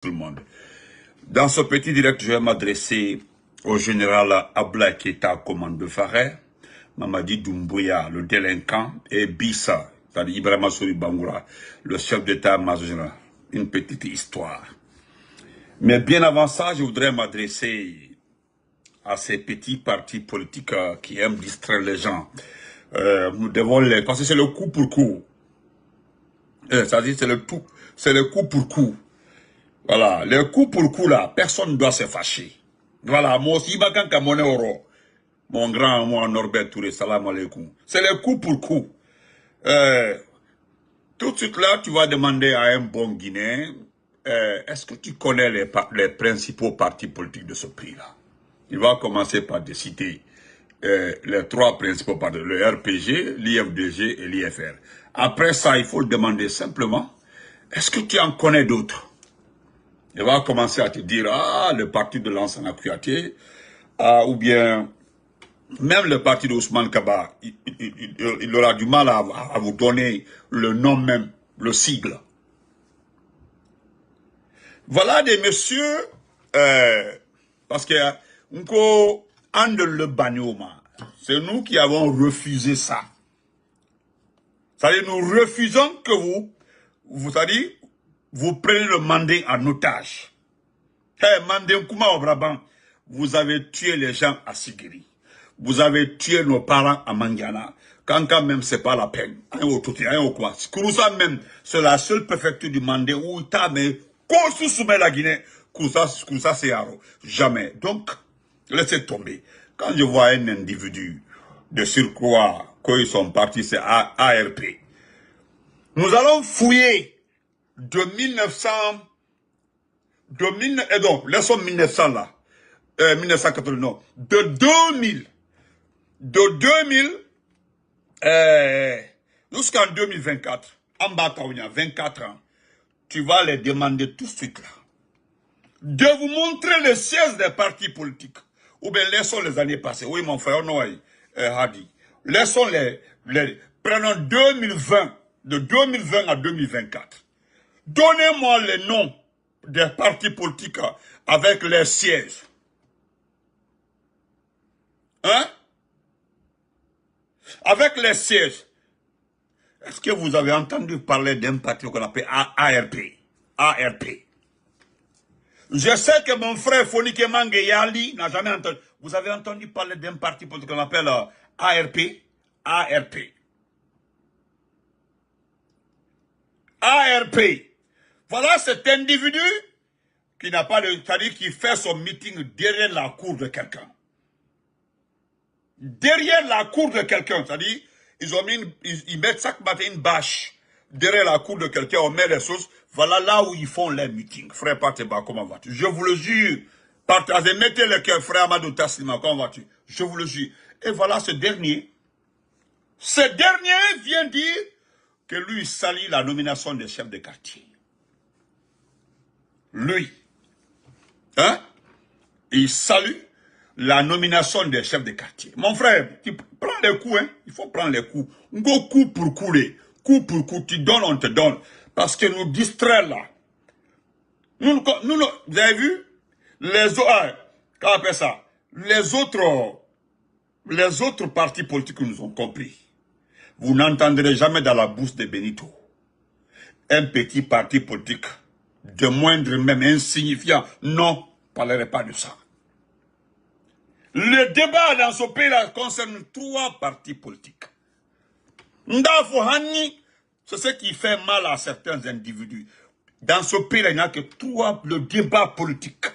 tout le monde. Dans ce petit direct, je vais m'adresser au général Abdoulaye Keïta, commande de Faré, Mamadi Doumbouya, le délinquant, et Bissa, c'est-à-dire Ibrahima Sory Bangoura, le chef d'État-major général. Une petite histoire. Mais bien avant ça, je voudrais m'adresser à ces petits partis politiques qui aiment distraire les gens. Nous devons les... Parce que c'est le coup pour coup. C'est-à-dire c'est le coup pour coup. Voilà, le coup pour coup là, personne ne doit se fâcher. Voilà, moi aussi, mon grand, moi, Norbert Touré, salam alaikum. C'est le coup pour coup. Tout de suite là, tu vas demander à un bon Guinéen, est-ce que tu connais les principaux partis politiques de ce pays-là? Il va commencer par citer les trois principaux partis, le RPG, l'IFDG et l'IFR. Après ça, il faut le demander simplement, est-ce que tu en connais d'autres? Il va commencer à te dire, ah, le parti de Lansana Kouyaté, ah, ou bien, même le parti d'Ousmane Kaba, il aura du mal à vous donner le nom même, le sigle. Voilà des messieurs, parce que, c'est nous qui avons refusé ça. C'est-à-dire, nous refusons que c'est-à-dire, vous prenez le Mandé en otage. Hey, Mandé Nkouma au Brabant, vous avez tué les gens à Sigiri. Vous avez tué nos parents à Mangiana. Quand même, c'est pas la peine. Kouroussa même, c'est la seule préfecture du Mandé où il t'a mais qu'on soumet la Guinée. Kouroussa c'est Yaro. Jamais. Donc, laissez tomber. Quand je vois un individu de surcroît, quand ils sont partis, c'est ARP. Nous allons fouiller de 1900, laissons 1900 là, 1989, de 2000 jusqu'en 2024, en bas, 24 ans, tu vas les demander tout de suite là, de vous montrer les sièges des partis politiques, ou bien laissons les années passées, oui mon frère, non, Hadi, laissons prenons 2020, de 2020 à 2024, donnez-moi les noms des partis politiques avec les sièges. Hein? Avec les sièges. Est-ce que vous avez entendu parler d'un parti qu'on appelle ARP? ARP. Je sais que mon frère Fonike Mange Yali n'a jamais entendu. Vous avez entendu parler d'un parti politique qu'on appelle ARP? ARP. ARP. Voilà cet individu qui n'a pas de... C'est-à-dire qui fait son meeting derrière la cour de quelqu'un. Derrière la cour de quelqu'un, c'est-à-dire, ils mettent chaque matin une bâche derrière la cour de quelqu'un, on met les sauces, voilà là où ils font les meetings. Frère Pateba, comment vas-tu? Je vous le jure, partagez, mettez le cœur, frère Amadou Taslima, comment vas-tu? Je vous le jure. Et voilà ce dernier vient dire que lui salit la nomination des chefs de quartier. Lui, hein? Il salue la nomination des chefs de quartier. Mon frère, tu prends les coups, hein? Il faut prendre les coups. Go coup pour couler. Coup pour coup, tu donnes, on te donne. Parce que nous distraire là. Nous, vous avez vu? Les autres, comment on appelle ça? Les autres partis politiques nous ont compris. Vous n'entendrez jamais dans la bouche de Benito un petit parti politique de moindre, même insignifiant. Non, ne parlerai pas de ça. Le débat dans ce pays-là concerne trois partis politiques. Ndafo Hani, c'est ce qui fait mal à certains individus. Dans ce pays-là, il n'y a que trois, le débat politique.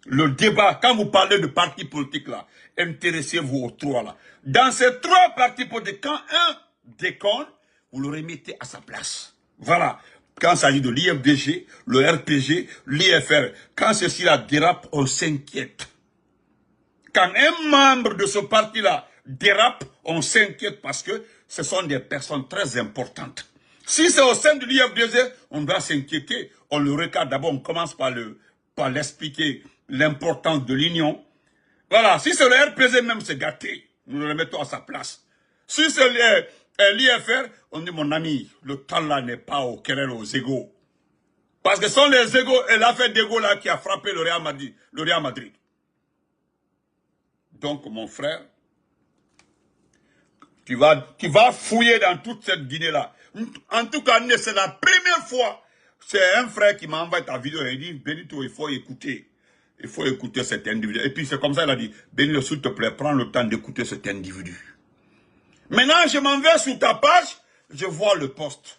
Le débat, quand vous parlez de partis politiques là, intéressez-vous aux trois là. Dans ces trois partis politiques, quand un déconne, vous le remettez à sa place. Voilà. Quand il s'agit de l'IFDG, le RPG, l'IFR, quand ceci là dérape, on s'inquiète. Quand un membre de ce parti-là dérape, on s'inquiète parce que ce sont des personnes très importantes. Si c'est au sein de l'IFDG, on doit s'inquiéter. On le regarde d'abord, on commence par l'expliquer l'importance de l'union. Voilà, si c'est le RPG même, c'est gâté. Nous le remettons à sa place. Si c'est l'IFR, on dit mon ami, le temps là n'est pas au querelle aux égaux. Parce que ce sont les égos et l'affaire d'ego là qui a frappé le Real Madrid. Le Real Madrid. Donc, mon frère, tu vas fouiller dans toute cette Guinée-là. En tout cas, c'est la première fois. C'est un frère qui m'a envoyé ta vidéo et il dit, Benito, il faut écouter. Il faut écouter cet individu. Et puis c'est comme ça qu'il a dit, Benito, s'il te plaît, prends le temps d'écouter cet individu. Maintenant, je m'en vais sur ta page, je vois le post.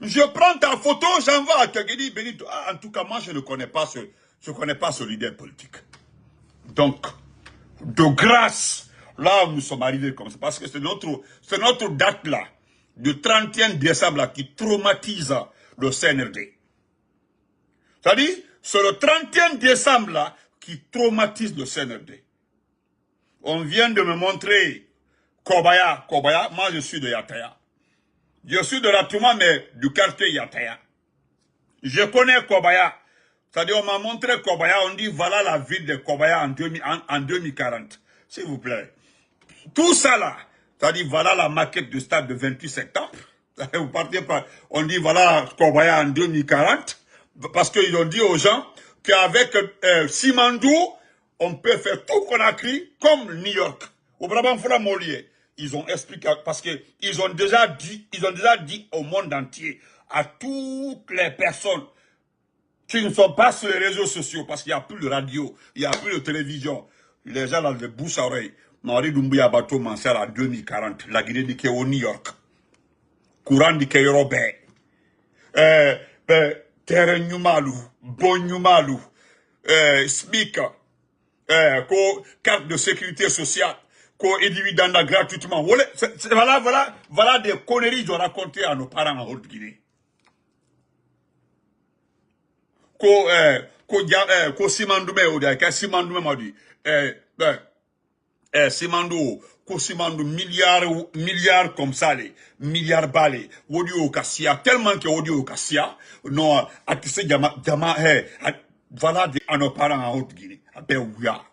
Je prends ta photo, j'envoie à quelqu'un qui dit, Benito, ah, en tout cas, moi, je ne connais pas ce leader politique. Donc, de grâce, là, nous sommes arrivés comme ça, parce que c'est notre date là, du 31 décembre là, qui traumatise le CNRD. C'est-à-dire, c'est le 31 décembre là, qui traumatise le CNRD. On vient de me montrer Kobaya, moi je suis de Yataya. Je suis de la Touma, mais du quartier Yataya. Je connais Kobaya. C'est-à-dire, on m'a montré Kobaya, on dit, voilà la ville de Kobaya en 2040. S'il vous plaît. Tout ça là, c'est-à-dire, voilà la maquette du stade de 28 septembre. Vous partez par, on dit, voilà Kobaya en 2040. Parce qu'ils ont dit aux gens qu'avec Simandou, on peut faire tout Conakry comme New York. Au Brabant Fura Molier. Ils ont expliqué, parce qu'ils ont déjà dit au monde entier, à toutes les personnes qui ne sont pas sur les réseaux sociaux, parce qu'il n'y a plus de radio, il n'y a plus de télévision. Les gens là, de bouche à oreille. Marie Doumbouya Bateau Mansel à 2040. La Guinée dit au New York. Courant dit qu'il Robert. Terre Numalu. Bon Numalu. Speaker. Carte de sécurité sociale. Ko édividanda gratuitement. Voilà des conneries qu'ils ont racontées à nos parents en Haute-Guinée. Ko Simandoume ou Simandoume m'a dit Simandou ko Simandou milliards comme ça les milliards balles audio kassia tellement que audio kassia non atissé jama voilà à nos parents en Haute-Guinée abewuya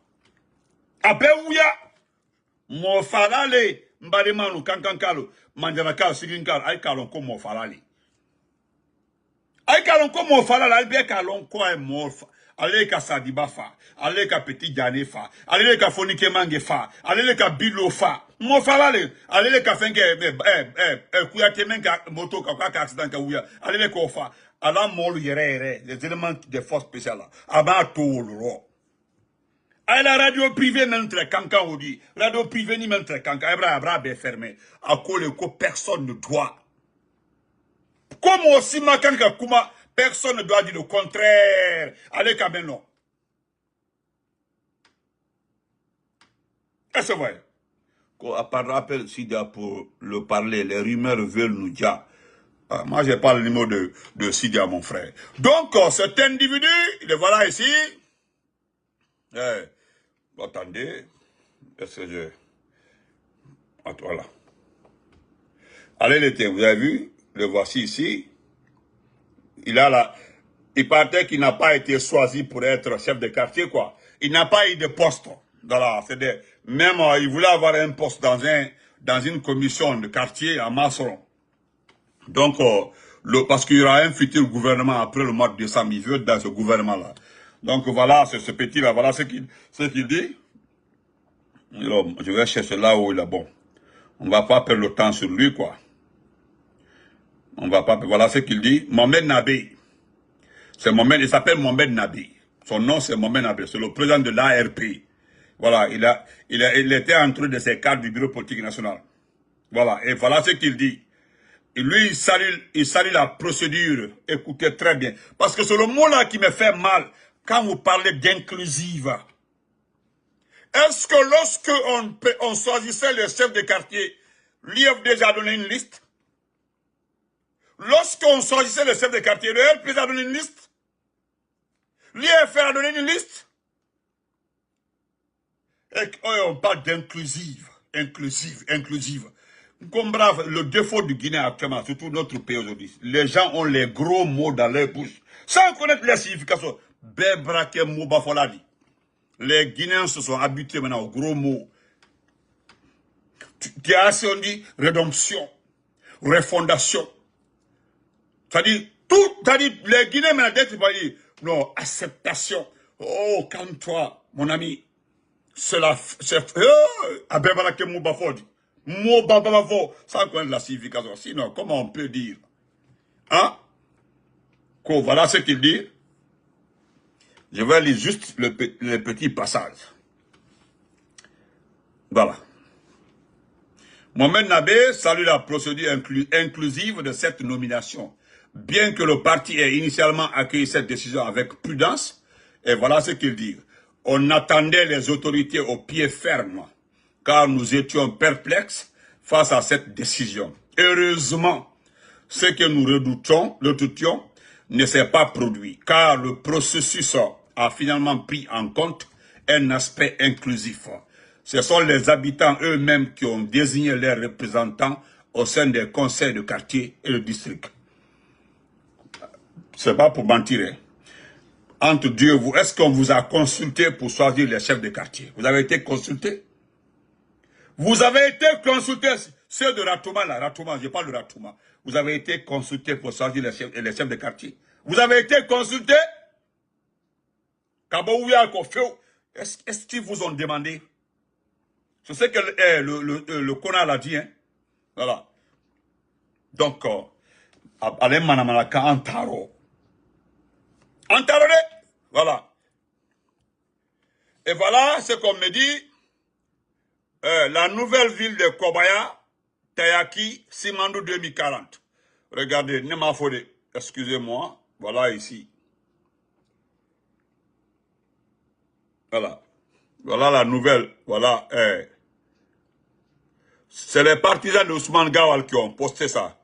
mo falale mbalemanu kankankalo manjanaka siginkalo ay kalon ko mo falale ay kalon ko mo falale ay be kalon ko ay mo ale ka Sadiba fa ale ka Petit Diané fa ale ka Fonike Mange fa ale ka Bilo fa mo falale ale ka fenge Kouyaté menga moto ka accident ka wuya ale ko fa ala molu yere les éléments de force spéciale aba to lo à la radio privée même très cancan on dit radio privée ni même très cancan abra be fermé à cause que personne ne doit comme aussi ma kanka kuma personne ne doit dire le contraire allez quand même non est-ce vrai à part rappel Sidia pour le parler les rumeurs veulent nous dire moi j'ai pas le numéro de Sidia mon frère donc cet individu le voilà ici attendez, est-ce que je... Voilà. Allez l'été, vous avez vu? Le voici ici. Il paraît qu'il n'a pas été choisi pour être chef de quartier, quoi. Il n'a pas eu de poste. Voilà, même il voulait avoir un poste dans une commission de quartier à Masseron. Donc, parce qu'il y aura un futur gouvernement après le mois de décembre, il veut être dans ce gouvernement-là. Donc voilà, c'est ce petit-là, voilà ce qu'il dit. Alors, je vais chercher là où il est bon. On ne va pas perdre le temps sur lui, quoi. On va pas, voilà ce qu'il dit. Mohamed Nabi. Il s'appelle Mohamed Nabi. Son nom, c'est Mohamed Nabi. C'est le président de l'ARP. Voilà, il était entre de ses cadres du bureau politique national. Voilà, et voilà ce qu'il dit. Et lui, il salue la procédure. Écoutez très bien. Parce que c'est le mot-là qui me fait mal. Quand vous parlez d'inclusive, est-ce que lorsque on choisissait les chefs de quartier, l'IFDG a donné une liste? Lorsqu'on choisissait les chefs de quartier, le LPG a donné une liste? L'IFR a donné une liste? Et on parle d'inclusive, inclusive. Comme brave, le défaut du Guinée actuellement, surtout notre pays aujourd'hui, les gens ont les gros mots dans leur bouche, sans connaître les significations. Bebrake Mouba Foladi. Les Guinéens se sont habitués maintenant aux gros mots. On dit rédemption, refondation. C'est-à-dire, Tout, c'est-à-dire, les Guinéens, mais la pas dit, non, acceptation. Oh, calme-toi, mon ami. C'est la, c'est, abebala ke moubafo dit. Moubafo, sans connaître la signification. Sinon, comment on peut dire? Hein? Voilà ce qu'il dit. Je vais lire juste le petit passage. Voilà. Mohamed Nabé salue la procédure inclusive de cette nomination. Bien que le parti ait initialement accueilli cette décision avec prudence, et voilà ce qu'il dit. On attendait les autorités au pied ferme, car nous étions perplexes face à cette décision. Heureusement, ce que nous redoutions ne s'est pas produit, car le processus a finalement pris en compte un aspect inclusif. Ce sont les habitants eux-mêmes qui ont désigné leurs représentants au sein des conseils de quartier et de district. C'est pas pour mentir. Hein. Entre Dieu et vous, est-ce qu'on vous a consulté pour choisir les chefs de quartier? Vous avez été consulté? Vous avez été consulté, ceux de Ratouma, là, Ratouma, je parle de Ratouma. Vous avez été consulté pour choisir les chefs de quartier? Vous avez été consulté? Est-ce qu'ils vous ont demandé? Je sais que le Kona l'a dit, hein. Voilà. Donc, allez manamanaka antaro. Antaro, voilà. Et voilà ce qu'on me dit. La nouvelle ville de Kobaya, Tayaki, Simandou 2040. Regardez, Nemafode, excusez-moi. Voilà ici. Voilà. Voilà la nouvelle. Voilà. C'est les partisans d'Ousmane Gawal qui ont posté ça.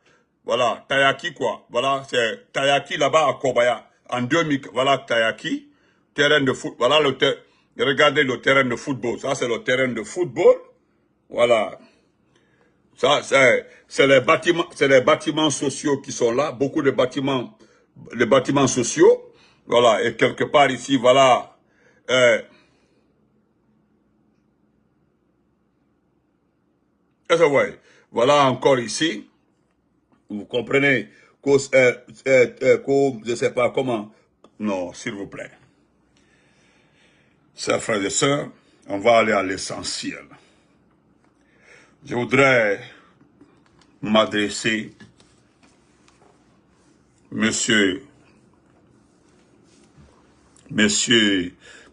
Voilà, Tayaki quoi. Voilà, c'est Tayaki là-bas à Kobaya. En 2000, voilà Tayaki, terrain de foot. Voilà regardez le terrain de football. Ça, c'est le terrain de football. Voilà. Ça, c'est les bâtiments sociaux qui sont là. Beaucoup de bâtiments, les bâtiments sociaux. Voilà. Et quelque part ici, voilà. Voilà encore ici. Vous comprenez que, je ne sais pas comment. Non, s'il vous plaît. Chers frères et sœurs, on va aller à l'essentiel. Je voudrais m'adresser, monsieur,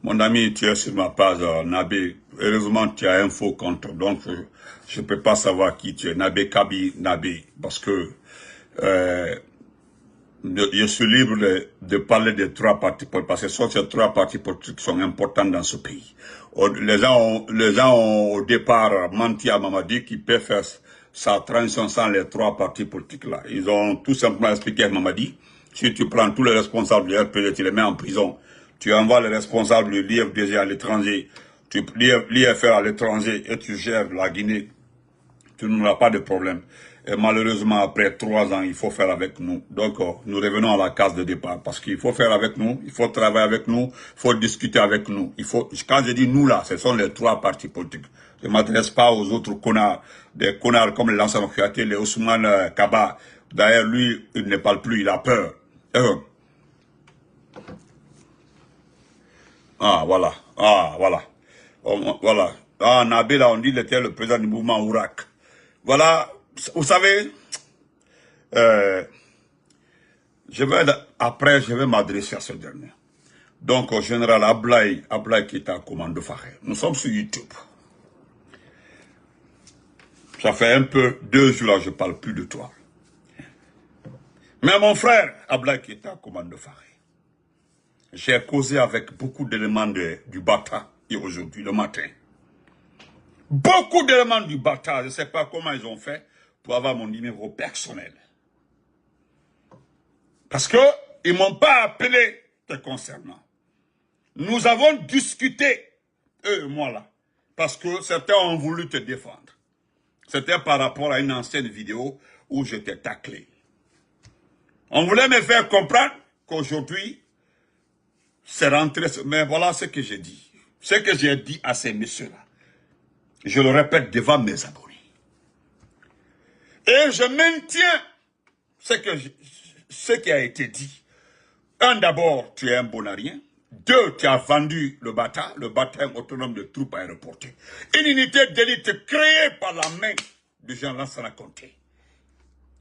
mon ami, tu es sur ma page, Nabé. Heureusement, tu as un faux compte, donc je ne peux pas savoir qui tu es. Nabé Kabi Nabé, parce que je suis libre de parler des trois partis politiques, parce que ce sont ces trois partis politiques qui sont importants dans ce pays. Les gens ont au départ menti à Mamadi qui peut faire sa transition sans les trois partis politiques-là. Ils ont tout simplement expliqué à Mamadi, si tu prends tous les responsables du RPG, tu les mets en prison, tu envoies les responsables de l'IFDG à l'étranger, l'IFR à l'étranger et tu gères la Guinée, tu n'auras pas de problème. Et malheureusement, après 3 ans, il faut faire avec nous. Donc, nous revenons à la case de départ. Parce qu'il faut faire avec nous, il faut travailler avec nous, il faut discuter avec nous. Quand je dis nous là, ce sont les trois partis politiques. Je ne m'adresse pas aux autres connards. Des connards comme l'ensemble Fiaté, les Ousmane Kaba. D'ailleurs, lui, il ne parle plus, il a peur. Voilà. Voilà. Nabé, là, on dit qu'il était le président du mouvement Ourak. Voilà. Vous savez, après, je vais m'adresser à ce dernier. Donc, au général Ablaye qui est en commande Faré. Nous sommes sur YouTube. Ça fait un peu 2 jours là, je ne parle plus de toi. Mais mon frère, Ablaye qui est en commande Faré. J'ai causé avec beaucoup d'éléments du Bata et aujourd'hui, le matin. Beaucoup d'éléments du Bata, je ne sais pas comment ils ont fait pour avoir mon numéro personnel. Parce qu'ils ne m'ont pas appelé te concernant. Nous avons discuté, eux et moi là, parce que certains ont voulu te défendre. C'était par rapport à une ancienne vidéo où je t'ai taclé. On voulait me faire comprendre qu'aujourd'hui, c'est rentré, mais voilà ce que j'ai dit. Ce que j'ai dit à ces messieurs-là. Je le répète devant mes abonnés. Et je maintiens ce que ce qui a été dit. Un, d'abord, tu es un bonarien. Deux, tu as vendu le bataillon autonome de troupes aéroportées. Une unité d'élite créée par la main de Jean Lansana Conté.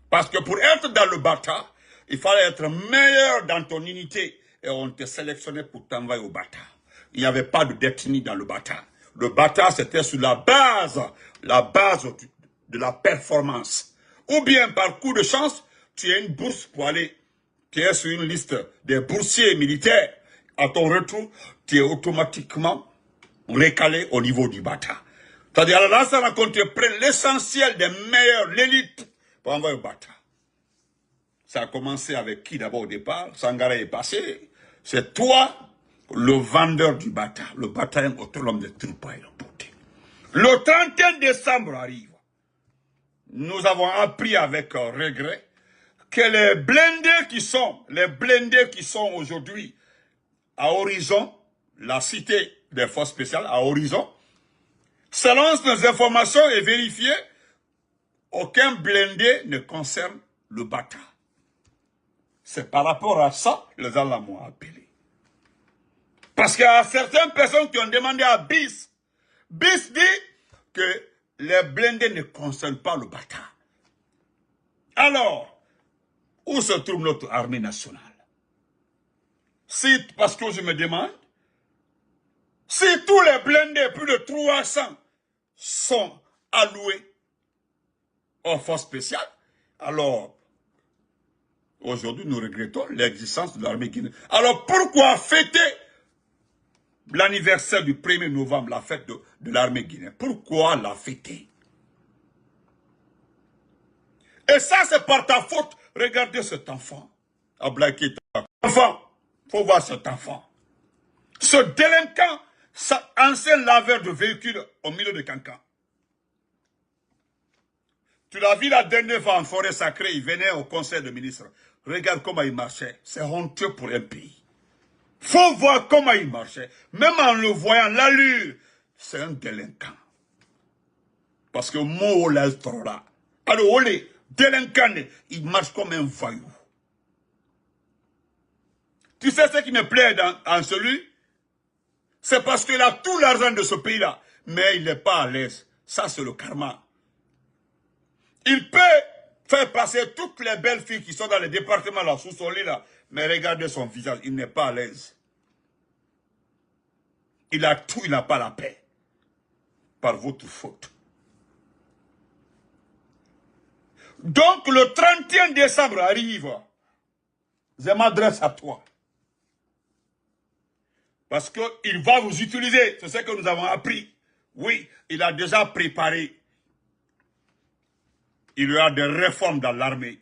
Parce que pour être dans le Bata, il fallait être meilleur dans ton unité. Et on te sélectionnait pour t'envoyer au Bata. Il n'y avait pas de détenu dans le Bata. Le Bata, c'était sur la base de la performance. Ou bien, par coup de chance, tu as une bourse pour aller, tu es sur une liste des boursiers militaires. À ton retour, tu es automatiquement recalé au niveau du Bata. C'est-à-dire, là, ça raconte, tu prends l'essentiel des meilleurs, l'élite, pour envoyer au Bata. Ça a commencé avec qui d'abord au départ? Sangaré est passé. C'est toi, le vendeur du Bata, le bataillon autonome de troupes aéroportées. Le 31 décembre arrive. Nous avons appris avec regret que les blindés qui sont aujourd'hui à Horizon, la cité des forces spéciales à Horizon, selon nos informations et vérifiées, aucun blindé ne concerne le Bata. C'est par rapport à ça que les Allah m'ont appelé. Parce qu'il y a certaines personnes qui ont demandé à BIS. BIS dit que les blindés ne concernent pas le Bata. Alors, où se trouve notre armée nationale? Parce que je me demande, si tous les blindés, plus de 300, sont alloués aux forces spéciales, alors, aujourd'hui, nous regrettons l'existence de l'armée guinéenne. Alors, pourquoi fêter l'anniversaire du 1er novembre, la fête de l'armée guinéenne? Pourquoi la fêter? Et ça, c'est par ta faute. Regardez cet enfant. Ablaï enfant, faut voir cet enfant. Ce délinquant, ancien laveur de véhicules au milieu de Cancan. Tu l'as vu la dernière fois en forêt sacrée, il venait au conseil de ministres. Regarde comment il marchait. C'est honteux pour un pays. Faut voir comment il marchait. Même en le voyant, l'allure, c'est un délinquant. Parce que moi, là. Alors, olé, délinquant, il marche comme un voyou. Tu sais ce qui me plaît en celui? C'est parce qu'il a tout l'argent de ce pays-là. Mais il n'est pas à l'aise. Ça, c'est le karma. Il peut faire passer toutes les belles filles qui sont dans le département là, sous son lit là. Mais regardez son visage, il n'est pas à l'aise. Il a tout, il n'a pas la paix. Par votre faute. Donc le 31 décembre arrive. Je m'adresse à toi. Parce qu'il va vous utiliser. C'est ce que nous avons appris. Oui, il a déjà préparé. Il y a des réformes dans l'armée.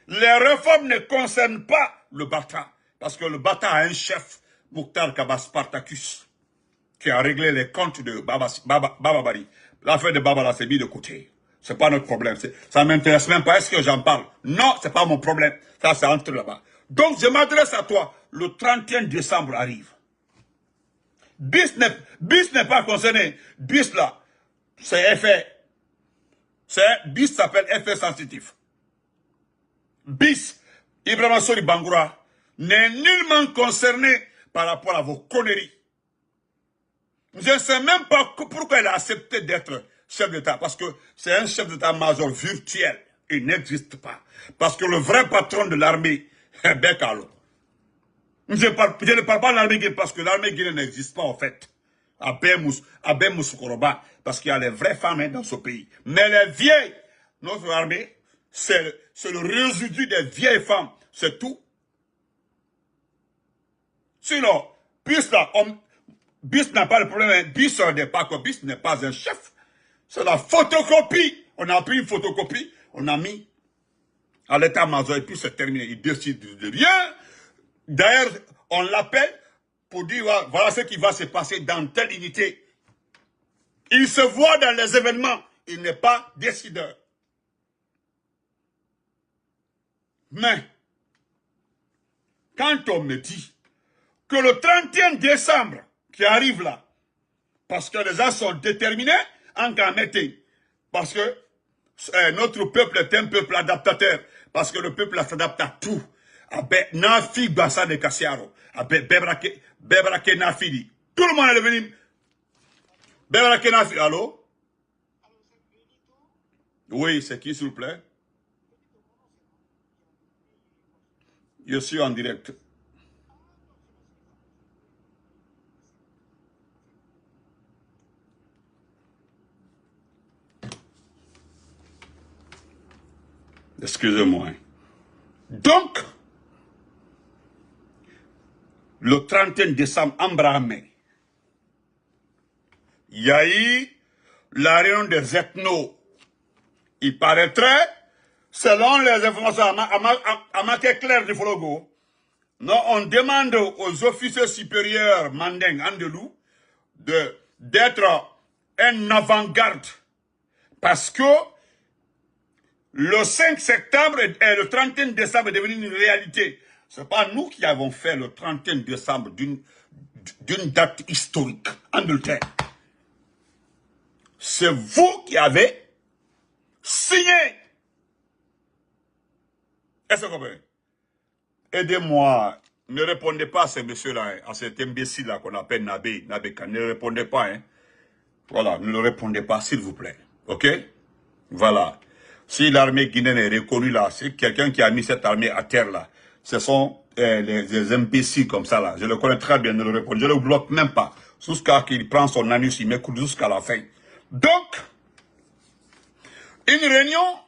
Les réformes ne concernent pas le Bata. Parce que le Bata a un chef, Mokhtar Kaba Spartacus, qui a réglé les comptes de Baba Bari. L'affaire de Baba s'est mise de côté. C'est pas notre problème. Ça ne m'intéresse même pas. Est-ce que j'en parle? Non, c'est pas mon problème. Ça, c'est entre là-bas. Donc, je m'adresse à toi. Le 31 décembre arrive. BIS n'est pas concerné. BIS là, c'est effet. BIS s'appelle effet sensitif. BIS, Ibrahima Sori Bangoura, n'est nullement concerné par rapport à vos conneries. Je ne sais même pas pourquoi il a accepté d'être chef d'État. Parce que c'est un chef d'État-major virtuel. Il n'existe pas. Parce que le vrai patron de l'armée est Bekalo. Je ne parle pas de l'armée guinéenne parce que l'armée guinéenne n'existe pas en fait. À Moussoukoroba, parce qu'il y a les vraies femmes dans ce pays. Mais les vieilles, notre armée, c'est le résidu des vieilles femmes. C'est tout. Sinon, BIS là, BIS n'a pas de problème. BIS n'est pas quoi. BIS n'est pas un chef. C'est la photocopie. On a pris une photocopie, on a mis à l'état-major et puis c'est terminé. Il décide de rien. D'ailleurs, on l'appelle pour dire voilà ce qui va se passer dans telle unité. Il se voit dans les événements. Il n'est pas décideur. Mais, quand on me dit que le 31 décembre qui arrive là, parce que les gens sont déterminés en Gamété, parce que notre peuple est un peuple adaptateur, Parce que le peuple s'adapte à tout. Abe Nafi Bassa de Kassiaro. Abe Bebrake Nafi. Tout le monde est venu. Bebrake Nafi. Allô? Oui, c'est qui, s'il vous plaît? Je suis en direct. Excusez-moi. Donc, le 31 décembre, Ambrahame, il y a eu la réunion des ethnos. Il paraîtrait, selon les informations à marqué clair du Fologo, non, on demande aux officiers supérieurs Mandeng Andelou d'être un avant-garde. Parce que le 5 septembre et le 31 décembre est devenu une réalité. Ce n'est pas nous qui avons fait le 31 décembre d'une date historique en Angleterre. C'est vous qui avez signé. Est-ce que vous comprenez? Aidez-moi. Ne répondez pas à ces messieurs-là, à cet imbécile-là qu'on appelle Nabé Khan. Ne répondez pas. Hein. Voilà, ne le répondez pas, s'il vous plaît. OK? Voilà. Si l'armée guinéenne est reconnue là, c'est quelqu'un qui a mis cette armée à terre là. Ce sont les imbéciles comme ça là. Je le connais très bien, ne le répondez. Je ne le bloque même pas. Jusqu'à qu'il prend son anus, il m'écoute jusqu'à la fin. Donc, une réunion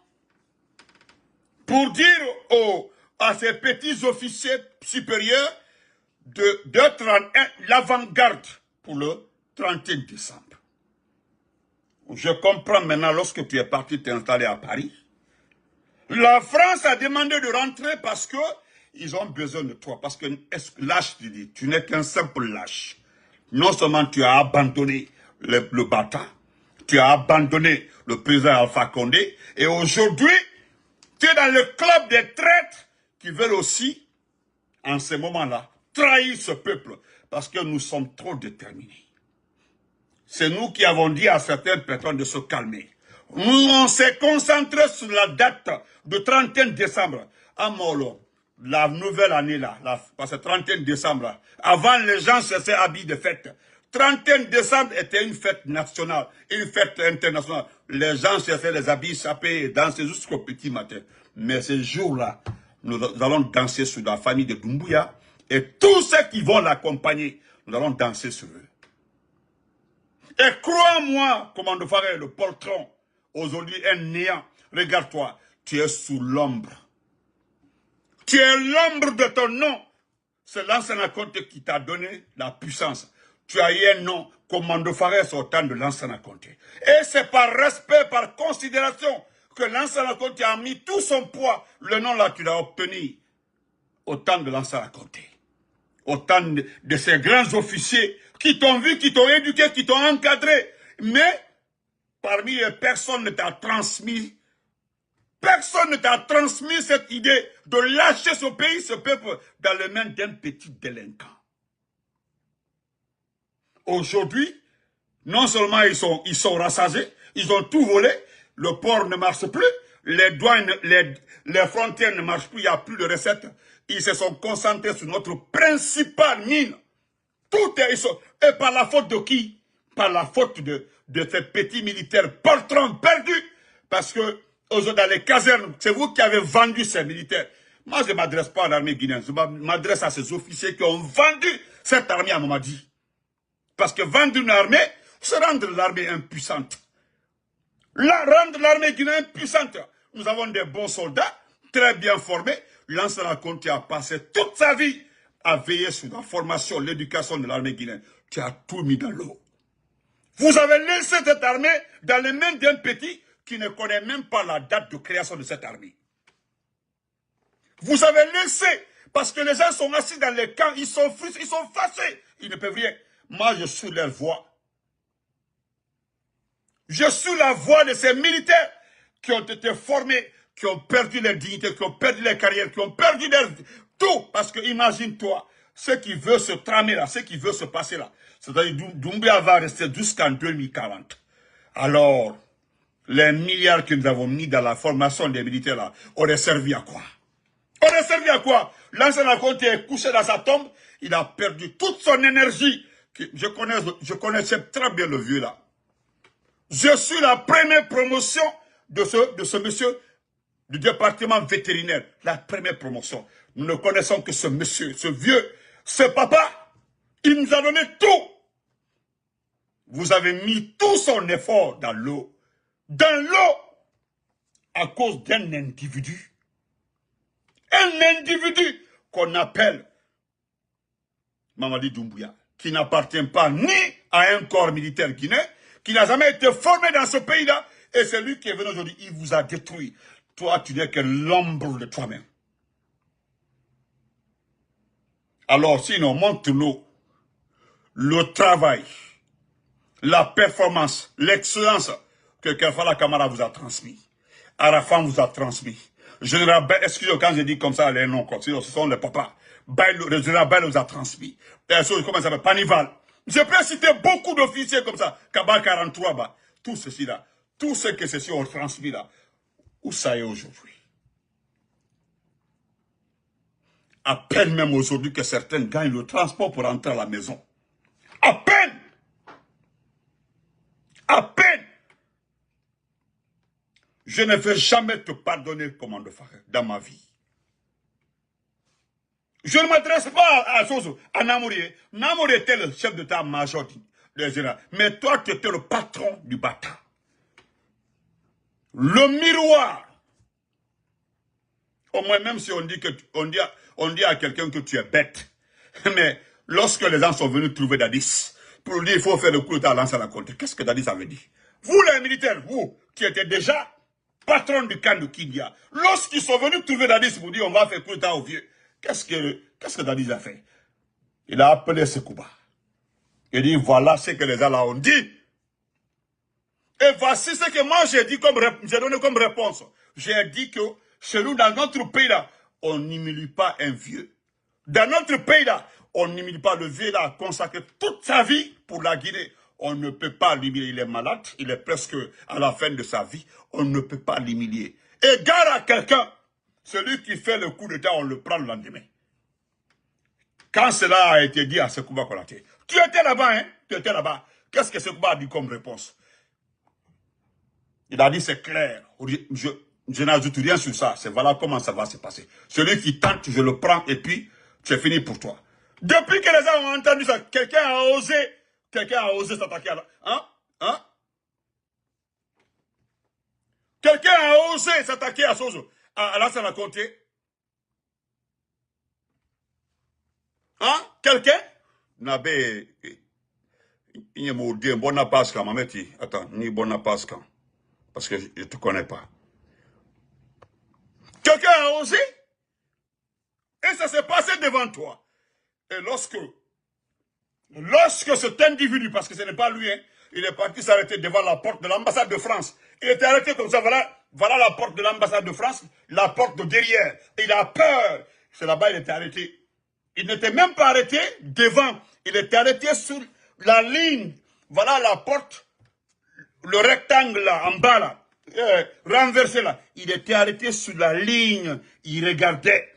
pour dire à ces petits officiers supérieurs d'être l'avant-garde pour le 31 décembre. Je comprends maintenant, lorsque tu es parti t'installer à Paris, la France a demandé de rentrer parce que ils ont besoin de toi. Parce que lâche, tu n'es qu'un simple lâche. Non seulement tu as abandonné le bâtard, tu as abandonné le président Alpha Condé, et aujourd'hui, tu es dans le club des traîtres qui veulent aussi, en ce moment-là, trahir ce peuple. Parce que nous sommes trop déterminés. C'est nous qui avons dit à certaines personnes de se calmer. Nous, on s'est concentré sur la date de 31 décembre. À Molo, la nouvelle année là, parce que 31 décembre, là, avant les gens se habillés de fête. 31 décembre était une fête nationale, une fête internationale. Les gens se faisaient les habits sapés et danser jusqu'au petit matin. Mais ce jour-là, nous allons danser sur la famille de Doumbouya et tous ceux qui vont l'accompagner, nous allons danser sur eux. Et crois-moi, commando Faré, le poltron, aujourd'hui un néant. Regarde-toi, tu es sous l'ombre. Tu es l'ombre de ton nom. C'est l'ancien Conté qui t'a donné la puissance. Tu as eu un nom, commando Faré, au temps de l'ancien Conté. Et c'est par respect, par considération, que l'ancien Conté a mis tout son poids. Le nom là, tu l'as obtenu au temps de l'ancien Conté. Au temps de ces grands officiers qui t'ont vu, qui t'ont éduqué, qui t'ont encadré. Mais, parmi eux, personne ne t'a transmis cette idée de lâcher ce pays, ce peuple, dans les mains d'un petit délinquant. Aujourd'hui, non seulement ils sont rassasiés, ils ont tout volé, le port ne marche plus, les douanes, les frontières ne marchent plus, il n'y a plus de recettes. Ils se sont concentrés sur notre principale mine. Tout est... Et par la faute de qui? Par la faute de ces petits militaires poltrons perdus. Parce que dans les casernes, c'est vous qui avez vendu ces militaires. Moi, je ne m'adresse pas à l'armée guinéenne. Je m'adresse à ces officiers qui ont vendu cette armée à Mamadi. Parce que vendre une armée, c'est rendre l'armée impuissante. Rendre l'armée guinéenne puissante. Nous avons des bons soldats, très bien formés. Lansana Conté a passé toute sa vie à veiller sur la formation, l'éducation de l'armée guinéenne. Tu as tout mis dans l'eau. Vous avez laissé cette armée dans les mains d'un petit qui ne connaît même pas la date de création de cette armée. Vous avez laissé, parce que les gens sont assis dans les camps, ils sont frustrés, ils sont fâchés, ils ne peuvent rien. Moi, je suis leur voix. Je suis la voix de ces militaires qui ont été formés, qui ont perdu leur dignité, qui ont perdu leur carrière, qui ont perdu leur... tout. Parce que imagine-toi, ce qui veut se tramer là, ce qui veut se passer là, c'est-à-dire Doumbouya va rester jusqu'en 2040. Alors, Les milliards que nous avons mis dans la formation des militaires là, auraient servi à quoi? Aurait servi à quoi? L'ancien Conté est couché dans sa tombe, il a perdu toute son énergie. Je connaissais très bien le vieux là. Je suis la première promotion de ce monsieur du département vétérinaire. La première promotion. Nous ne connaissons que ce monsieur, ce vieux, ce papa. Il nous a donné tout. Vous avez mis tout son effort dans l'eau. Dans l'eau. À cause d'un individu. Un individu qu'on appelle Mamadi Doumbouya. Qui n'appartient pas ni à un corps militaire guinéen, qui n'a jamais été formé dans ce pays-là. Et c'est lui qui est venu aujourd'hui. Il vous a détruit. Toi, tu n'es que l'ombre de toi-même. Alors, sinon, montre-nous le travail, la performance, l'excellence que Kerfala Kamara vous a transmis. Arafan vous a transmis. Général Bail, excusez-moi quand je dis comme ça les noms, sinon ce sont les papas. Le général Bail vous a transmis. Comment ça s'appelle? Panival. Je peux citer beaucoup d'officiers comme ça. Kaba 43, bah, tout ceci là. Tout ce que ceux-ci ont transmis là. Où ça est aujourd'hui? À peine même aujourd'hui que certains gagnent le transport pour rentrer à la maison. À peine. À peine. Je ne vais jamais te pardonner, commando Faré, dans ma vie. Je ne m'adresse pas à Namouri. Namouri était le chef d'état-major des généraux. Mais toi, tu étais le patron du bâtard. Le miroir. Au moins, même si on dit à quelqu'un que tu es bête. Mais lorsque les gens sont venus trouver Dadis, pour lui dire il faut faire le coup d'état à Lansana Conté, qu'est-ce que Dadis avait dit? Vous, les militaires, vous, qui étiez déjà patron du camp de Kindia, lorsqu'ils sont venus trouver Dadis pour dire on va faire coup d'état au vieux, qu'est-ce que Dadis a fait? Il a appelé Sekouba. Il dit voilà ce que les gens là ont dit. Et voici ce que moi j'ai donné comme réponse. J'ai dit que chez nous, dans notre pays là, on n'humilie pas un vieux. Dans notre pays là, on n'humilie pas le vieux là, consacré toute sa vie pour la Guinée. On ne peut pas l'humilier. Il est malade, il est presque à la fin de sa vie. On ne peut pas l'humilier. Et gare à quelqu'un, celui qui fait le coup d'état, on le prend le lendemain. Quand cela a été dit à Sekouba Konaté, tu étais là-bas, hein? Tu étais là-bas. Qu'est-ce que Sekouba a dit comme réponse? Il a dit c'est clair. Je n'ajoute rien sur ça. C'est voilà comment ça va se passer. Celui qui tente, je le prends et puis c'est fini pour toi. Depuis que les gens ont entendu ça, quelqu'un a osé s'attaquer à la... Hein? Quelqu'un a osé s'attaquer à Sozo, à Lansana Conté. Hein? Quelqu'un? Nabé, il y a un bon Bonapascan, ma mère, attends, ni Bonapascan. Parce que je ne te connais pas. Quelqu'un a osé? Et ça s'est passé devant toi. Et lorsque cet individu, parce que ce n'est pas lui, hein, il est parti s'arrêter devant la porte de l'ambassade de France. Il était arrêté comme ça, voilà la porte de l'ambassade de France, la porte de derrière. Il a peur. C'est là-bas, il était arrêté. Il n'était même pas arrêté devant. Il était arrêté sur la ligne. Voilà la porte, le rectangle là, en bas là, renversé là. Il était arrêté sur la ligne. Il regardait.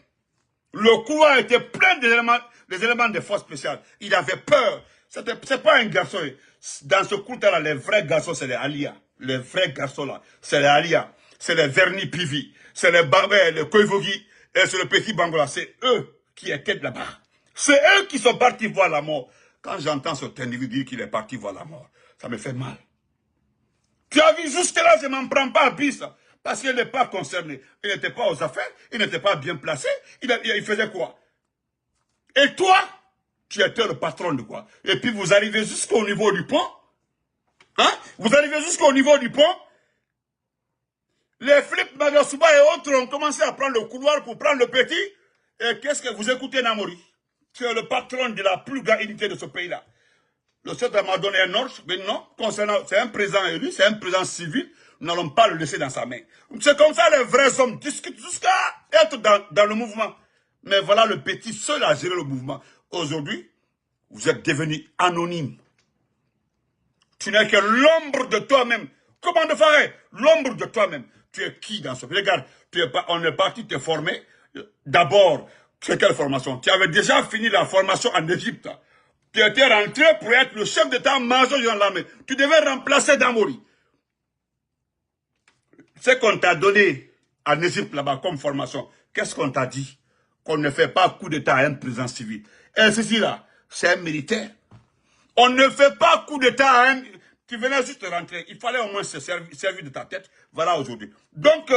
Le couloir était plein d'éléments de force spéciale. Il avait peur. C'est pas un garçon. Dans ce couloir-là, les vrais garçons, c'est les Alia. Les vrais garçons là, c'est les Alia. C'est les Vernis Pivi. C'est les Barbers, les Koivogi. Et c'est le petit Bangola. C'est eux qui étaient là-bas. C'est eux qui sont partis voir la mort. Quand j'entends cet individu dire qu'il est parti voir la mort, ça me fait mal. Tu as vu, jusque-là, je ne m'en prends pas à bis. Parce qu'il n'est pas concerné. Il n'était pas aux affaires. Il n'était pas bien placé. Il faisait quoi? Et toi, tu étais le patron de quoi? Et puis vous arrivez jusqu'au niveau du pont. Hein? Vous arrivez jusqu'au niveau du pont. Les flics Magasuba et autres ont commencé à prendre le couloir pour prendre le petit. Et qu'est-ce que vous écoutez, Namori? Tu es le patron de la plus grande unité de ce pays-là. Le chef m'a donné un ordre, mais non, c'est un président élu, c'est un président civil, nous n'allons pas le laisser dans sa main. C'est comme ça les vrais hommes discutent jusqu'à être dans le mouvement. Mais voilà le petit seul à gérer le mouvement. Aujourd'hui, vous êtes devenu anonyme. Tu n'es que l'ombre de toi-même. Comment de faire l'ombre de toi-même? Tu es qui dans ce pays? Regarde, on est parti te former. D'abord, c'est quelle formation? Tu avais déjà fini la formation en Égypte. Tu étais rentré pour être le chef d'état-major de l'armée. Tu devais remplacer Damori. Ce qu'on t'a donné en Égypte là-bas comme formation, qu'est-ce qu'on t'a dit? Qu'on ne fait pas coup d'état à un président civil. Et ceci là, c'est un militaire. On ne fait pas coup d'état à un... Tu venais juste rentrer. Il fallait au moins se servir de ta tête. Voilà aujourd'hui. Donc,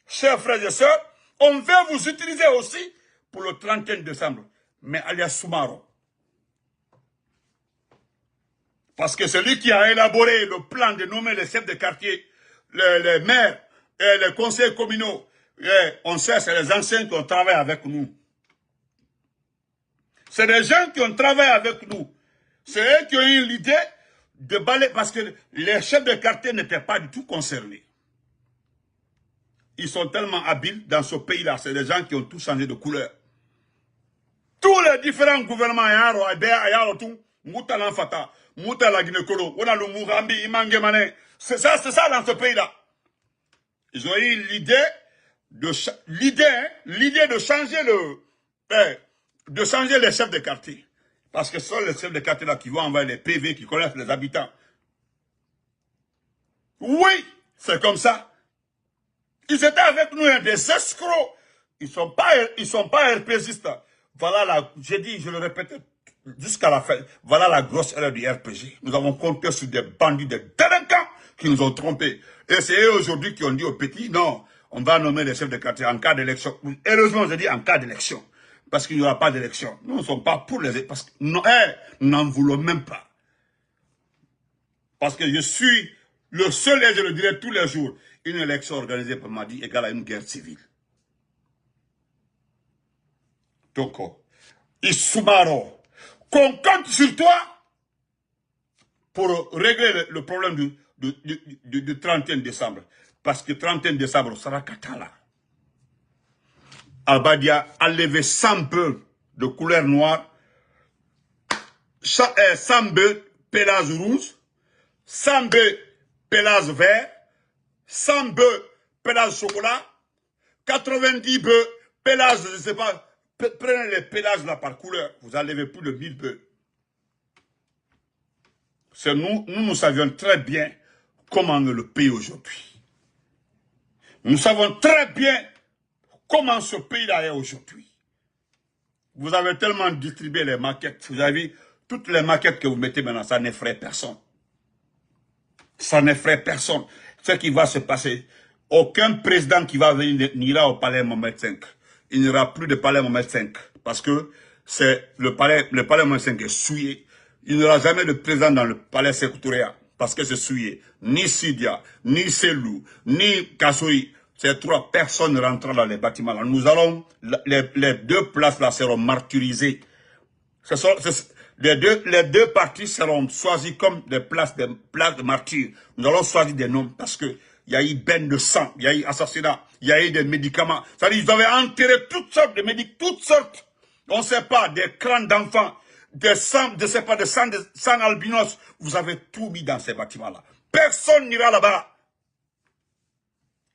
chers frères et sœurs, on veut vous utiliser aussi pour le 31 décembre. Mais alias Soumaro. Parce que celui qui a élaboré le plan de nommer les chefs de quartier, les maires et les conseils communaux, on sait, c'est les anciens qui ont travaillé avec nous. C'est des gens qui ont travaillé avec nous. C'est eux qui ont eu l'idée de balayer, parce que les chefs de quartier n'étaient pas du tout concernés. Ils sont tellement habiles dans ce pays-là. C'est des gens qui ont tout changé de couleur. Tous les différents gouvernements, c'est ça dans ce pays-là. Ils ont eu l'idée de changer de changer les chefs de quartier. Parce que ce sont les chefs de quartier là qui vont envoyer les PV, qui connaissent les habitants. Oui, c'est comme ça. Ils étaient avec nous, des escrocs. Ils sont pas RPGistes. Voilà la, j'ai dit, je le répète jusqu'à la fin. Voilà la grosse erreur du RPG. Nous avons compté sur des bandits, des délinquants qui nous ont trompés. Et c'est eux aujourd'hui qui ont dit aux petits, non, on va nommer les chefs de quartier en cas d'élection. Heureusement, je dis en cas d'élection. Parce qu'il n'y aura pas d'élection. Nous ne sommes pas pour les... Parce que nous n'en voulons même pas. Parce que je suis le seul, et je le dirai tous les jours, une élection organisée par Madi égale à une guerre civile. Donc, Issoumaro, qu'on compte sur toi pour régler le problème du 31 décembre. Parce que 31 décembre sera Katala. Albadia a levé 100 bœufs de couleur noire, 100 bœufs pélas rouge, 100 bœufs pélas vert, 100 bœufs pélas chocolat, 90 bœufs pélas, je ne sais pas, prenez les pélages là par couleur, vous allez lever plus de 1000 bœufs. C'est nous savions très bien comment le pays aujourd'hui. Nous savons très bien comment ce pays-là est aujourd'hui. Vous avez tellement distribué les maquettes. Vous avez vu, toutes les maquettes que vous mettez maintenant, ça n'effraie personne. Ça n'effraie personne. Ce qui va se passer, aucun président qui va venir n'ira au palais Mohamed V. Il n'y aura plus de palais Mohamed V. Parce que c'est le palais Mohamed V est souillé. Il n'y aura jamais de président dans le palais Sékou Touré. Parce que c'est souillé. Ni Sidia, ni Selou, ni Kassoui. Ces trois personnes rentrant dans les bâtiments là. Nous allons, les deux places là seront martyrisées. Les deux parties seront choisies comme des places de martyrs. Nous allons choisir des noms parce que il y a eu bain de sang, il y a eu assassinat, il y a eu des médicaments. C'est-à-dire ils avaient enterré toutes sortes de médicaments, toutes sortes. On ne sait pas, des crânes d'enfants, des sangs, de sang albinos. Vous avez tout mis dans ces bâtiments-là. Personne n'ira là-bas.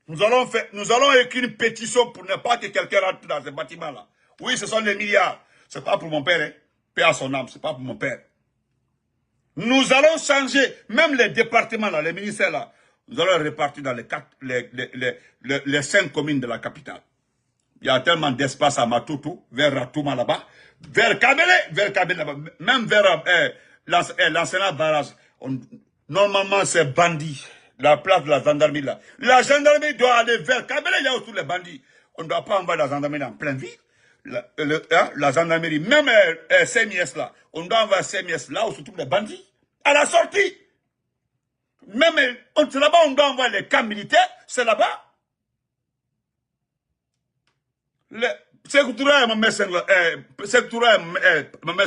Nous allons écrire une pétition pour ne pas que quelqu'un rentre dans ces bâtiments-là. Oui, ce sont des milliards. C'est pas pour mon père, hein. Paix à son âme, c'est pas pour mon père. Nous allons changer, même les départements là, les ministères là, nous allons les répartir dans les 5 communes de la capitale. Il y a tellement d'espace à Matutu, vers Ratouma là-bas, vers Kabele là-bas, même vers l'enseignant barrage. Normalement, c'est bandit. La place de la gendarmerie là. La gendarmerie doit aller vers Kabele, il y a aussi les bandits. On ne doit pas envoyer la gendarmerie en pleine ville. La gendarmerie, même CMS là, on doit envoyer CMS là où se trouvent les bandits. À la sortie. Même, c'est là-bas on doit envoyer les camps militaires, c'est là-bas. Sékou Touré et Mohamed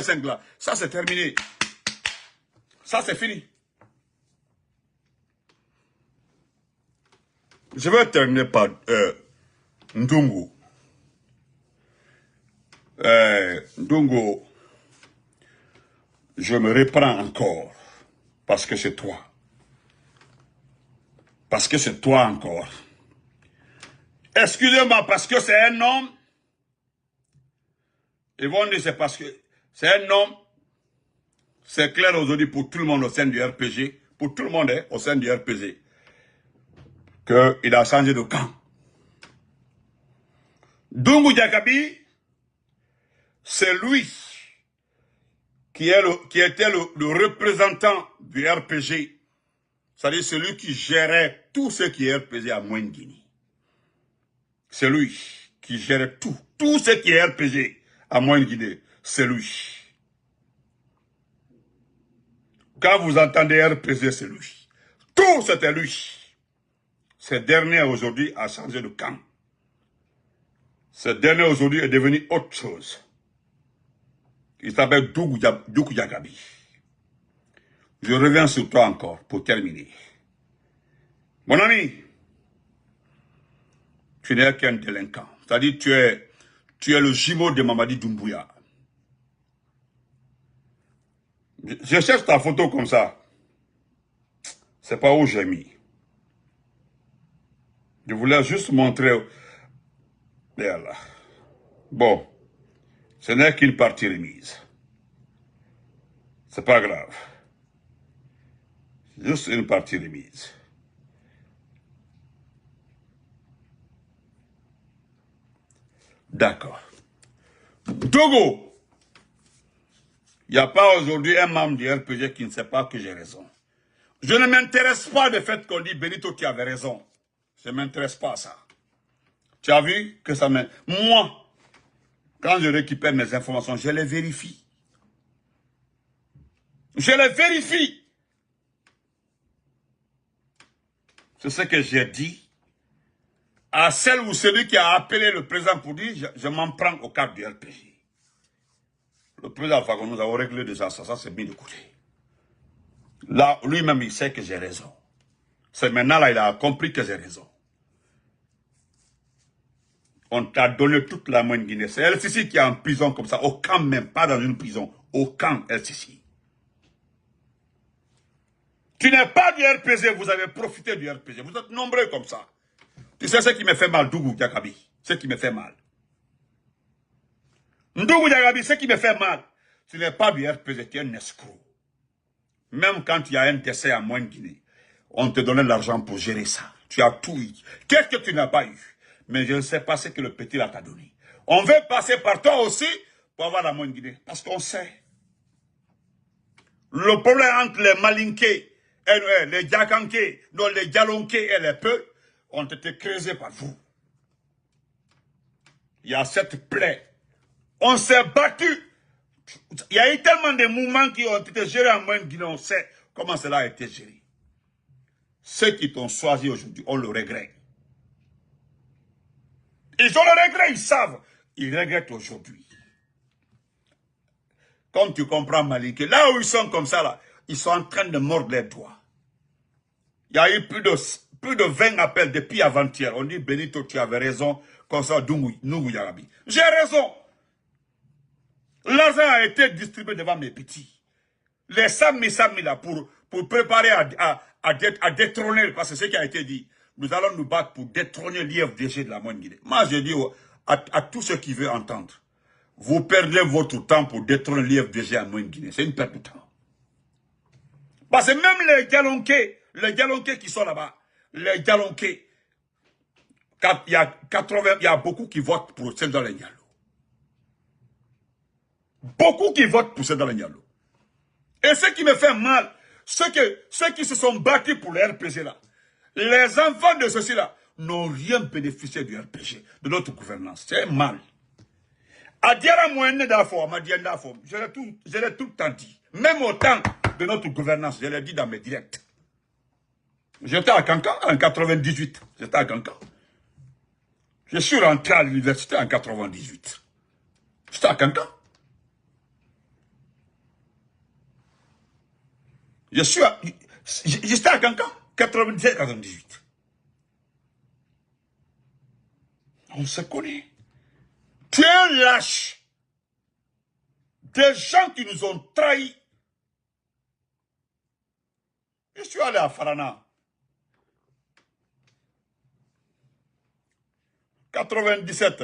V là, ça c'est terminé. Ça c'est fini. Je vais terminer par Ndungu. Ndungu, je me reprends encore, parce que c'est toi. Parce que c'est toi encore. Excusez-moi, parce que c'est un homme. Ils vont dire c'est parce que c'est un homme. C'est clair aujourd'hui pour tout le monde au sein du RPG. Pour tout le monde au sein du RPG. Qu'il a changé de camp. Dungu Diakabi, c'est lui qui était le représentant du RPG. C'est-à-dire celui qui gérait tout ce qui est RPG à Moine-Guinée. C'est lui qui gérait tout. Tout ce qui est RPG à Moine-Guinée, c'est lui. Quand vous entendez RPG, c'est lui. Tout, c'était lui. Ce dernier aujourd'hui a changé de camp. Ce dernier aujourd'hui est devenu autre chose. Il s'appelle Dougou Diakabi. Je reviens sur toi encore pour terminer. Mon ami, tu n'es qu'un délinquant. C'est-à-dire tu es le jumeau de Mamadi Doumbouya. Je cherche ta photo comme ça. C'est pas où j'ai mis. Je voulais juste montrer. Voilà. Bon. Ce n'est qu'une partie remise. C'est pas grave. Juste une partie remise. D'accord. Togo. Il n'y a pas aujourd'hui un membre du RPG qui ne sait pas que j'ai raison. Je ne m'intéresse pas du fait qu'on dit Benito, tu avais raison. Ça ne m'intéresse pas ça. Tu as vu que ça me... Moi, quand je récupère mes informations, je les vérifie. Je les vérifie. C'est ce que j'ai dit à celle ou celui qui a appelé le président pour dire je m'en prends au cadre du RPG. Le président Fagon, nous avons réglé déjà ça c'est bien de côté. Là, lui-même, il sait que j'ai raison. C'est maintenant, là, il a compris que j'ai raison. On t'a donné toute la moine Guinée. C'est LCC qui est en prison comme ça, au camp même, pas dans une prison, au camp LCC. Tu n'es pas du RPG, vous avez profité du RPG. Vous êtes nombreux comme ça. Tu sais ce qui me fait mal, Dougou Diakabi. Ce qui me fait mal. Ndougou Diakabi, ce qui me fait mal, tu n'es pas du RPG, tu es un escroc. Même quand il y a un décès à Moine Guinée, on te donnait l'argent pour gérer ça. Tu as tout eu. Qu'est-ce que tu n'as pas eu? Mais je ne sais pas ce que le petit là t'a donné. On veut passer par toi aussi pour avoir la Moine Guinée. Parce qu'on sait. Le problème entre les Malinké, les Diakanké, non, les Dialonké et les Peu ont été creusés par vous. Il y a cette plaie. On s'est battu. Il y a eu tellement de mouvements qui ont été gérés en Moine Guinée. On sait comment cela a été géré. Ceux qui t'ont choisi aujourd'hui ont le regret. Ils ont le regret, ils savent. Ils regrettent aujourd'hui. Comme tu comprends, Malik, là où ils sont comme ça, là, ils sont en train de mordre les doigts. Il y a eu plus de 20 appels depuis avant-hier. On dit, Benito, tu avais raison, comme ça, Nougou Yarabi. J'ai raison. L'argent a été distribué devant mes petits. Les Sami là, pour préparer à détrôner, parce que c'est ce qui a été dit. Nous allons nous battre pour détrôner l'IFDG de la Moine-Guinée. Moi, je dis à tous ceux qui veulent entendre, vous perdez votre temps pour détrôner l'IFDG en Moine-Guinée. C'est une perte de temps. Parce que même les Dialonké qui sont là-bas, les Dialonké, il y a beaucoup qui votent pour Sédar Diallo. Beaucoup qui votent pour Sédar Diallo. Et ce qui me fait mal, c'est que ceux qui se sont battus pour le RPG là, les enfants de ceux-ci-là n'ont rien bénéficié du RPG, de notre gouvernance. C'est mal. À Diara Moine d'Afo, à Madiane d'Afo, je l'ai tout le temps dit. Même au temps de notre gouvernance, je l'ai dit dans mes directs. J'étais à Cancan en 98. J'étais à Cancan. Je suis rentré à l'université en 98. J'étais à Cancan. J'étais à Cancan, 97-98. On se connaît. Tu es un lâche. Des gens qui nous ont trahis. Je suis allé à Farana. 97,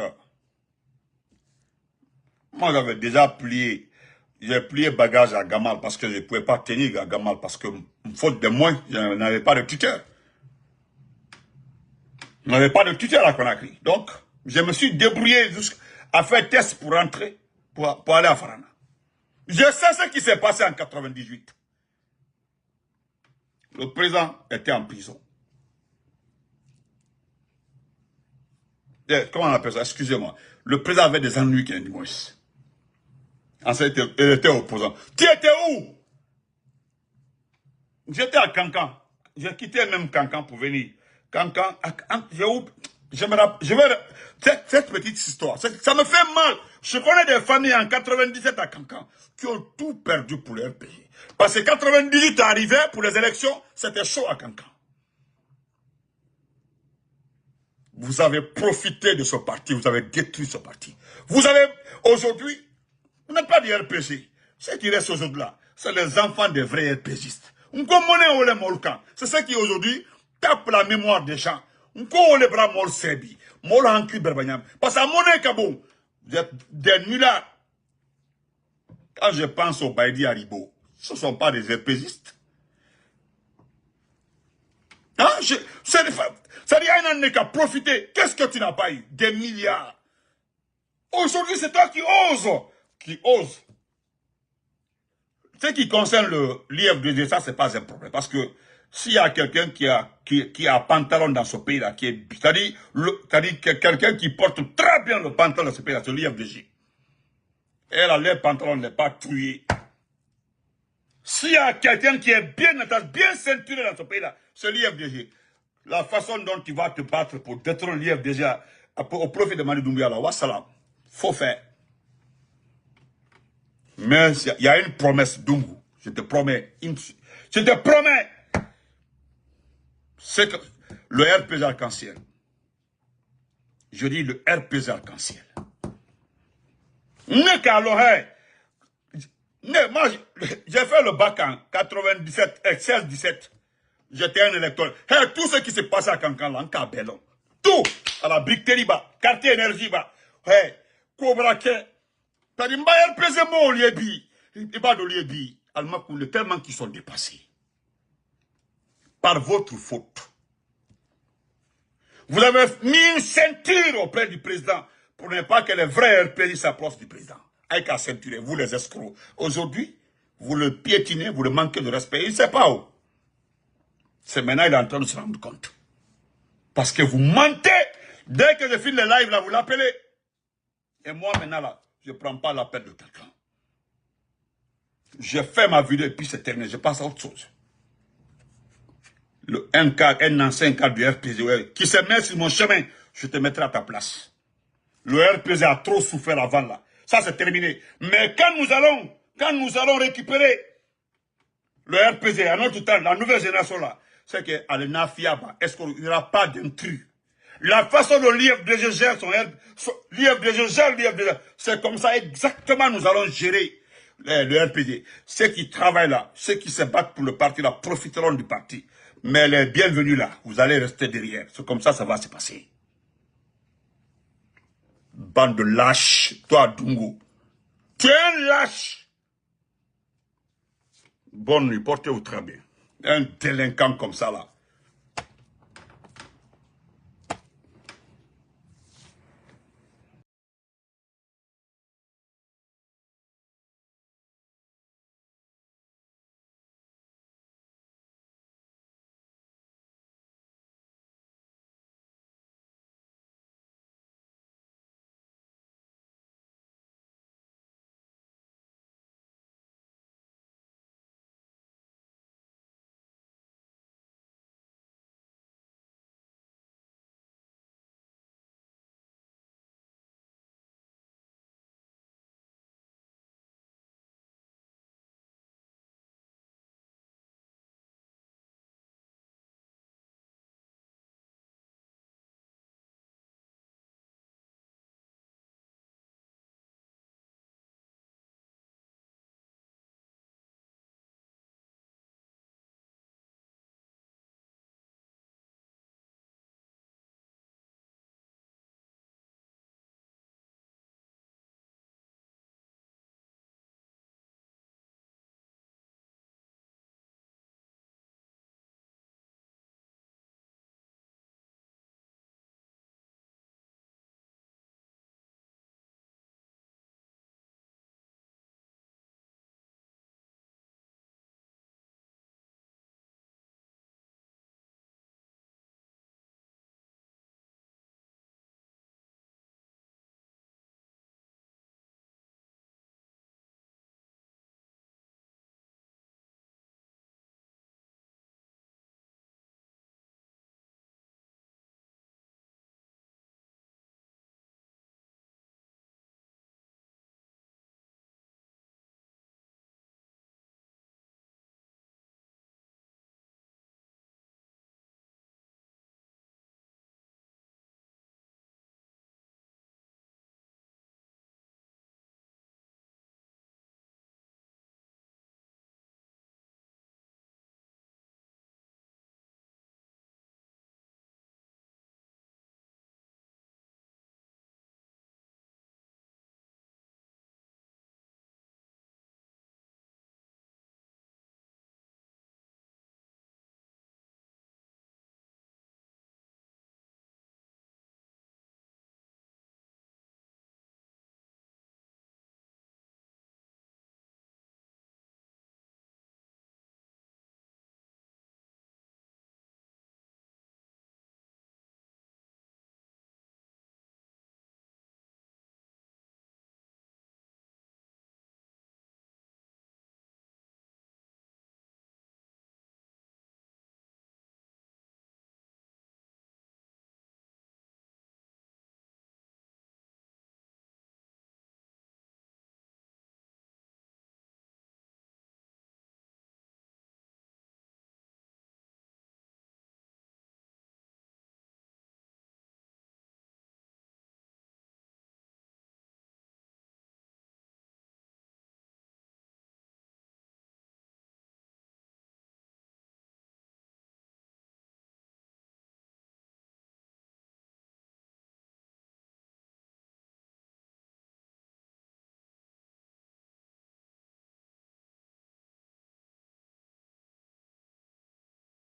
moi j'avais déjà plié. J'ai plié bagage à Gamal parce que je ne pouvais pas tenir à Gamal parce que, faute de moi, je n'avais pas de tuteur. Je n'avais pas de tuteur à Conakry. Donc, je me suis débrouillé à faire test pour rentrer, pour aller à Farana. Je sais ce qui s'est passé en 98. Le président était en prison. Comment on appelle ça? Excusez-moi. Le président avait des ennuis qui ont dit. Ensuite, il était opposant. Tu étais où? J'étais à Cancan. J'ai quitté même Cancan pour venir. Cancan, cette petite histoire, ça me fait mal. Je connais des familles en 97 à Cancan qui ont tout perdu pour leur pays. Parce que 98 arrivé pour les élections, c'était chaud à Cancan. Vous avez profité de ce parti, vous avez détruit ce parti. Vous avez, aujourd'hui, vous n'êtes pas des RPG. Ceux qui restent aujourd'hui là, c'est les enfants des vrais RPGistes. C'est ceux qui aujourd'hui tapent la mémoire des gens. Parce que mon Kabon, des nullards. Quand je pense au Baïdi Haribo, ce ne sont pas des RPGistes. Hein? Ça dit, il n'a qu'à profiter. Qu'est-ce que tu n'as pas eu? Des milliards. Aujourd'hui, c'est toi qui oses. Qui ose. Ce qui concerne l'IFDG, ça, c'est pas un problème. Parce que s'il y a quelqu'un qui a pantalon dans ce pays-là, c'est-à-dire quelqu'un qui porte très bien le pantalon dans ce pays-là, c'est l'IFDG. Elle a les pantalons n'est pas trouillé. S'il y a quelqu'un qui est bien ceinturé dans ce pays-là, c'est l'IFDG. La façon dont tu vas te battre pour détruire l'IFDG au profit de Mani Doumbouya, là, wassalam, faut faire. Mais il y a une promesse, Dungu. Je te promets. C'est que le RPG arc-en-ciel. Je dis le RPG arc-en-ciel. Moi, j'ai fait le bac en 97, 16-17. J'étais un électeur. Hey, tout ce qui s'est passé à Cancan, en Cabellon. Tout. À la briqueterie, quartier énergie, hey, Cobra Ke. T'as dit, RPG, moi, au Liebi. Il va de Liebi. Tellement qu'ils sont dépassés. Par votre faute. Vous avez mis une ceinture auprès du président pour ne pas que les vrais RPG s'approchent du président. Avec la ceinture, vous les escrocs. Aujourd'hui, vous le piétinez, vous le manquez de respect. Il ne sait pas où. C'est maintenant il est en train de se rendre compte. Parce que vous mentez. Dès que je filme les lives, là, vous l'appelez. Et moi, maintenant, là, je ne prends pas l'appel de quelqu'un. Je fais ma vidéo et puis c'est terminé. Je passe à autre chose. Un ancien cadre du RPG qui se met sur mon chemin, je te mettrai à ta place. Le RPG a trop souffert avant là. Ça c'est terminé. Mais quand nous allons récupérer le RPG à notre temps, la nouvelle génération là, c'est qu'à l'Enafiaba, est-ce qu'il n'y aura pas d'intrus? La façon dont l'IFDG gère l'IFDG, c'est comme ça exactement nous allons gérer le RPG. Ceux qui travaillent là, ceux qui se battent pour le parti là, profiteront du parti. Mais les bienvenus là, vous allez rester derrière. C'est comme ça, ça va se passer. Bande de lâches, toi Dungu. Tu es un lâche. Bonne nuit, portez-vous très bien. Un délinquant comme ça là.